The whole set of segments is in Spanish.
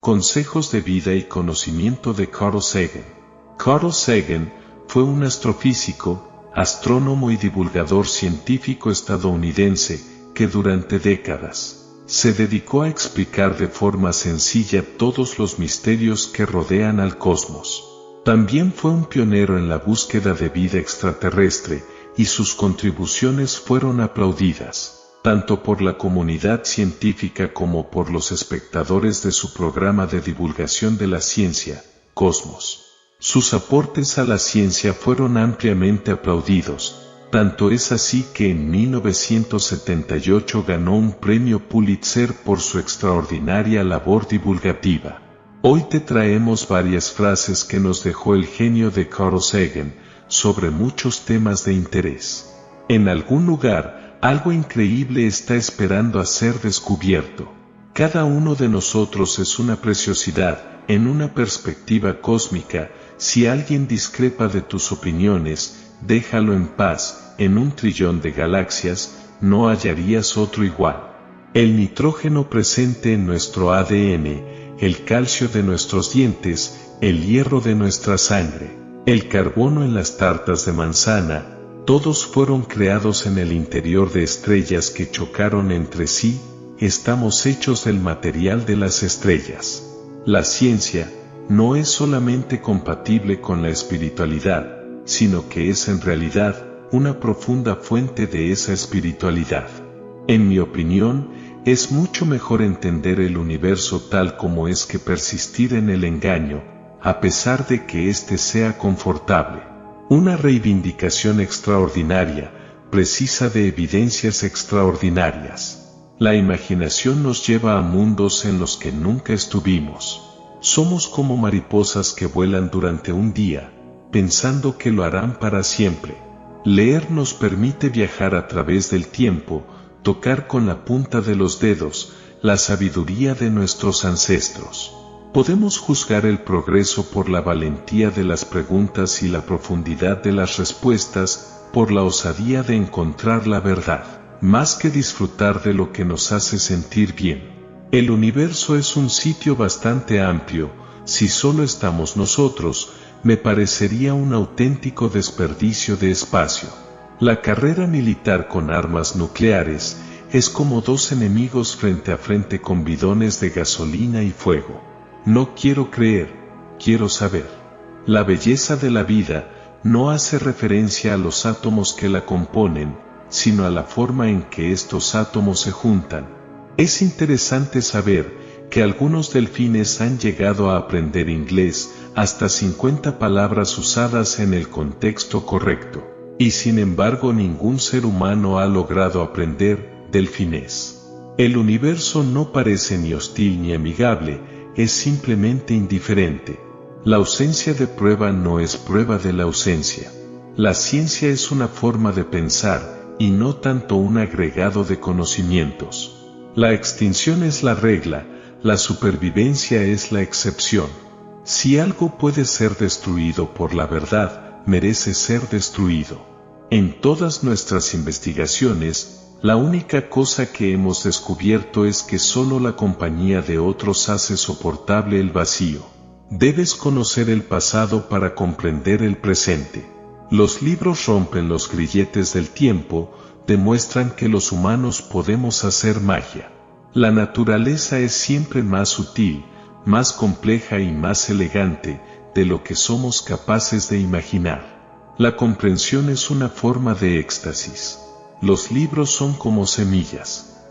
Consejos de vida y conocimiento de Carl Sagan. Carl Sagan fue un astrofísico, astrónomo y divulgador científico estadounidense que durante décadas se dedicó a explicar de forma sencilla todos los misterios que rodean al cosmos. También fue un pionero en la búsqueda de vida extraterrestre, y sus contribuciones fueron aplaudidas tanto por la comunidad científica como por los espectadores de su programa de divulgación de la ciencia, Cosmos. Sus aportes a la ciencia fueron ampliamente aplaudidos, tanto es así que en 1978 ganó un premio Pulitzer por su extraordinaria labor divulgativa. Hoy te traemos varias frases que nos dejó el genio de Carl Sagan sobre muchos temas de interés. En algún lugar, algo increíble está esperando a ser descubierto. Cada uno de nosotros es una preciosidad, en una perspectiva cósmica. Si alguien discrepa de tus opiniones, déjalo en paz. En 1 trillón de galaxias, no hallarías otro igual. El nitrógeno presente en nuestro ADN, el calcio de nuestros dientes, el hierro de nuestra sangre, el carbono en las tartas de manzana, todos fueron creados en el interior de estrellas que chocaron entre sí. Estamos hechos del material de las estrellas. La ciencia no es solamente compatible con la espiritualidad, sino que es en realidad una profunda fuente de esa espiritualidad. En mi opinión, es mucho mejor entender el universo tal como es que persistir en el engaño, a pesar de que éste sea confortable. Una reivindicación extraordinaria, precisa de evidencias extraordinarias. La imaginación nos lleva a mundos en los que nunca estuvimos. Somos como mariposas que vuelan durante un día, pensando que lo harán para siempre. Leer nos permite viajar a través del tiempo, tocar con la punta de los dedos la sabiduría de nuestros ancestros. Podemos juzgar el progreso por la valentía de las preguntas y la profundidad de las respuestas, por la osadía de encontrar la verdad, más que disfrutar de lo que nos hace sentir bien. El universo es un sitio bastante amplio. Si solo estamos nosotros, me parecería un auténtico desperdicio de espacio. La carrera militar con armas nucleares es como dos enemigos frente a frente con bidones de gasolina y fuego. No quiero creer, quiero saber. La belleza de la vida no hace referencia a los átomos que la componen, sino a la forma en que estos átomos se juntan. Es interesante saber que algunos delfines han llegado a aprender inglés, hasta 50 palabras usadas en el contexto correcto, y sin embargo ningún ser humano ha logrado aprender delfinés. El universo no parece ni hostil ni amigable, es simplemente indiferente. La ausencia de prueba no es prueba de la ausencia. La ciencia es una forma de pensar, y no tanto un agregado de conocimientos. La extinción es la regla, la supervivencia es la excepción. Si algo puede ser destruido por la verdad, merece ser destruido. En todas nuestras investigaciones, la única cosa que hemos descubierto es que solo la compañía de otros hace soportable el vacío. Debes conocer el pasado para comprender el presente. Los libros rompen los grilletes del tiempo, demuestran que los humanos podemos hacer magia. La naturaleza es siempre más sutil, más compleja y más elegante de lo que somos capaces de imaginar. La comprensión es una forma de éxtasis. Los libros son como semillas.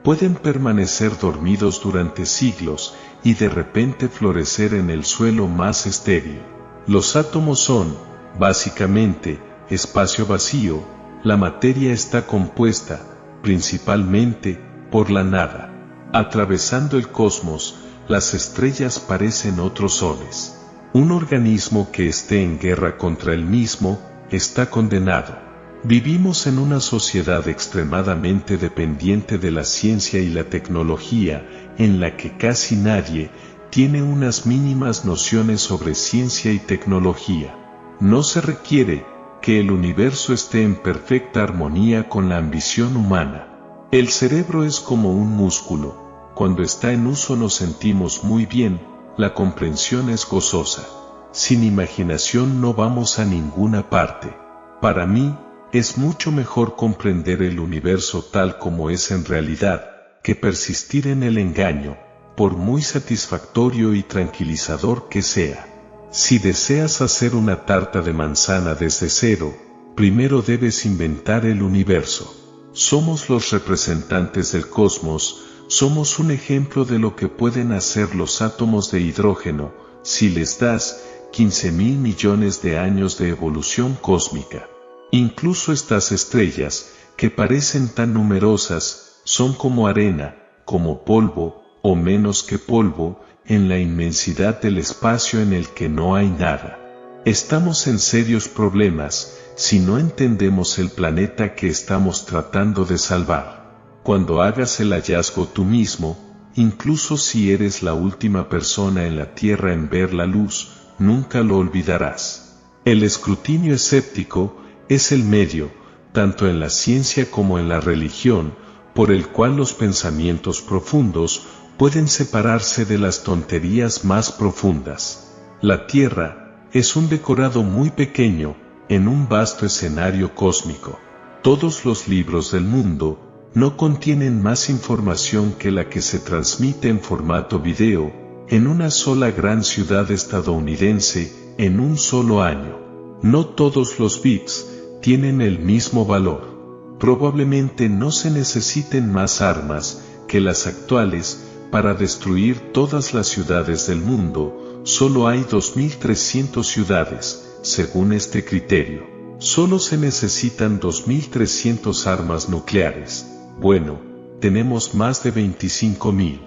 Pueden permanecer dormidos durante siglos y de repente florecer en el suelo más estéril. Los átomos son, básicamente, espacio vacío. La materia está compuesta, principalmente, por la nada. Atravesando el cosmos, las estrellas parecen otros soles. Un organismo que esté en guerra contra él mismo, está condenado. Vivimos en una sociedad extremadamente dependiente de la ciencia y la tecnología, en la que casi nadie tiene unas mínimas nociones sobre ciencia y tecnología. No se requiere que el universo esté en perfecta armonía con la ambición humana. El cerebro es como un músculo. Cuando está en uso nos sentimos muy bien, la comprensión es gozosa. Sin imaginación no vamos a ninguna parte. Para mí, es mucho mejor comprender el universo tal como es en realidad, que persistir en el engaño, por muy satisfactorio y tranquilizador que sea. Si deseas hacer una tarta de manzana desde cero, primero debes inventar el universo. Somos los representantes del cosmos, somos un ejemplo de lo que pueden hacer los átomos de hidrógeno, si les das 15.000 millones de años de evolución cósmica. Incluso estas estrellas, que parecen tan numerosas, son como arena, como polvo, o menos que polvo, en la inmensidad del espacio en el que no hay nada. Estamos en serios problemas, si no entendemos el planeta que estamos tratando de salvar. Cuando hagas el hallazgo tú mismo, incluso si eres la última persona en la Tierra en ver la luz, nunca lo olvidarás. El escrutinio escéptico es el medio, tanto en la ciencia como en la religión, por el cual los pensamientos profundos pueden separarse de las tonterías más profundas. La Tierra es un decorado muy pequeño, en un vasto escenario cósmico. Todos los libros del mundo no contienen más información que la que se transmite en formato video, en una sola gran ciudad estadounidense, en un solo año. No todos los bits tienen el mismo valor. Probablemente no se necesiten más armas que las actuales para destruir todas las ciudades del mundo. Solo hay 2.300 ciudades, según este criterio. Solo se necesitan 2.300 armas nucleares. Bueno, tenemos más de 25.000.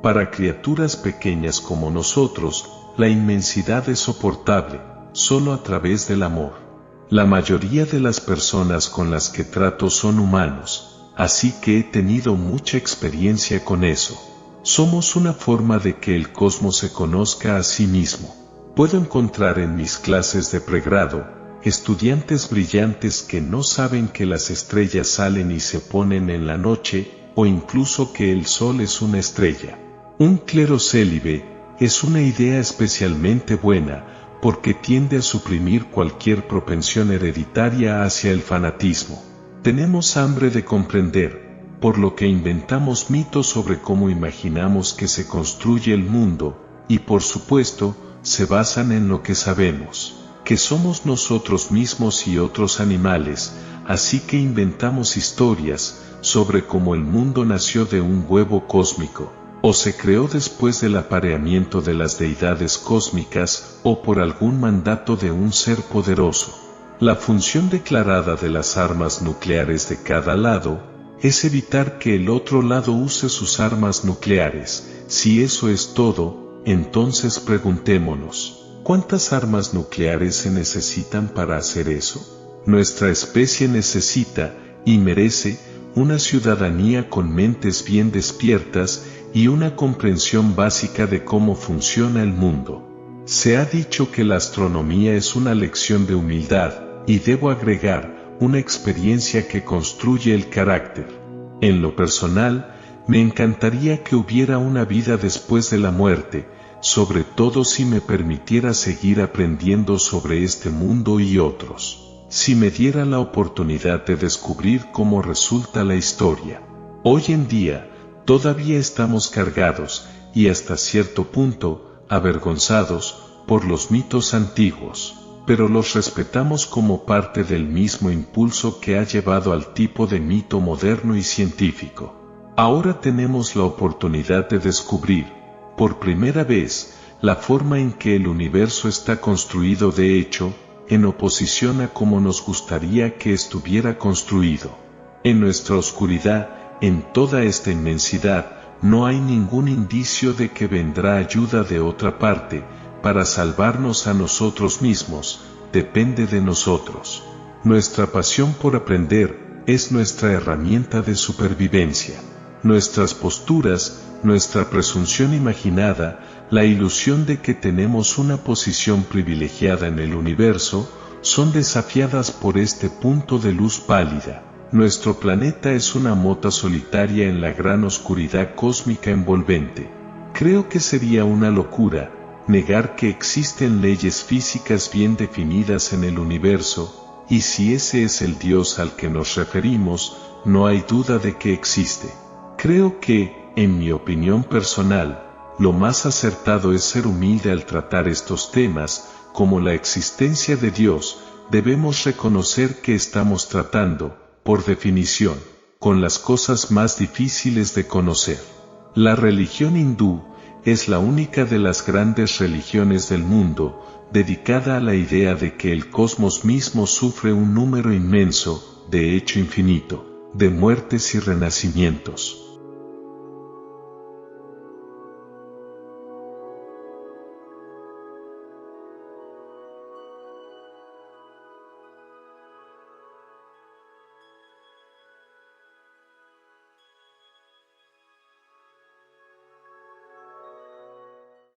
Para criaturas pequeñas como nosotros, la inmensidad es soportable, solo a través del amor. La mayoría de las personas con las que trato son humanos, así que he tenido mucha experiencia con eso. Somos una forma de que el cosmos se conozca a sí mismo. Puedo encontrar en mis clases de pregrado, estudiantes brillantes que no saben que las estrellas salen y se ponen en la noche, o incluso que el sol es una estrella. Un clero célibe es una idea especialmente buena, porque tiende a suprimir cualquier propensión hereditaria hacia el fanatismo. Tenemos hambre de comprender, por lo que inventamos mitos sobre cómo imaginamos que se construye el mundo, y por supuesto, se basan en lo que sabemos, que somos nosotros mismos y otros animales, así que inventamos historias sobre cómo el mundo nació de un huevo cósmico, o se creó después del apareamiento de las deidades cósmicas, o por algún mandato de un ser poderoso. La función declarada de las armas nucleares de cada lado es evitar que el otro lado use sus armas nucleares. Si eso es todo, entonces preguntémonos, ¿cuántas armas nucleares se necesitan para hacer eso? Nuestra especie necesita, y merece, una ciudadanía con mentes bien despiertas y una comprensión básica de cómo funciona el mundo. Se ha dicho que la astronomía es una lección de humildad, y debo agregar, una experiencia que construye el carácter. En lo personal, me encantaría que hubiera una vida después de la muerte, sobre todo si me permitiera seguir aprendiendo sobre este mundo y otros. Si me diera la oportunidad de descubrir cómo resulta la historia. Hoy en día, todavía estamos cargados, y hasta cierto punto, avergonzados, por los mitos antiguos, pero los respetamos como parte del mismo impulso que ha llevado al tipo de mito moderno y científico. Ahora tenemos la oportunidad de descubrir, por primera vez, la forma en que el universo está construido de hecho, en oposición a cómo nos gustaría que estuviera construido. En nuestra oscuridad, en toda esta inmensidad, no hay ningún indicio de que vendrá ayuda de otra parte, para salvarnos a nosotros mismos, depende de nosotros. Nuestra pasión por aprender, es nuestra herramienta de supervivencia. Nuestras posturas, nuestra presunción imaginada, la ilusión de que tenemos una posición privilegiada en el universo, son desafiadas por este punto de luz pálida. Nuestro planeta es una mota solitaria en la gran oscuridad cósmica envolvente. Creo que sería una locura negar que existen leyes físicas bien definidas en el universo, y si ese es el Dios al que nos referimos, no hay duda de que existe. Creo que, en mi opinión personal, lo más acertado es ser humilde al tratar estos temas, como la existencia de Dios. Debemos reconocer que estamos tratando, por definición, con las cosas más difíciles de conocer. La religión hindú es la única de las grandes religiones del mundo, dedicada a la idea de que el cosmos mismo sufre un número inmenso, de hecho infinito, de muertes y renacimientos.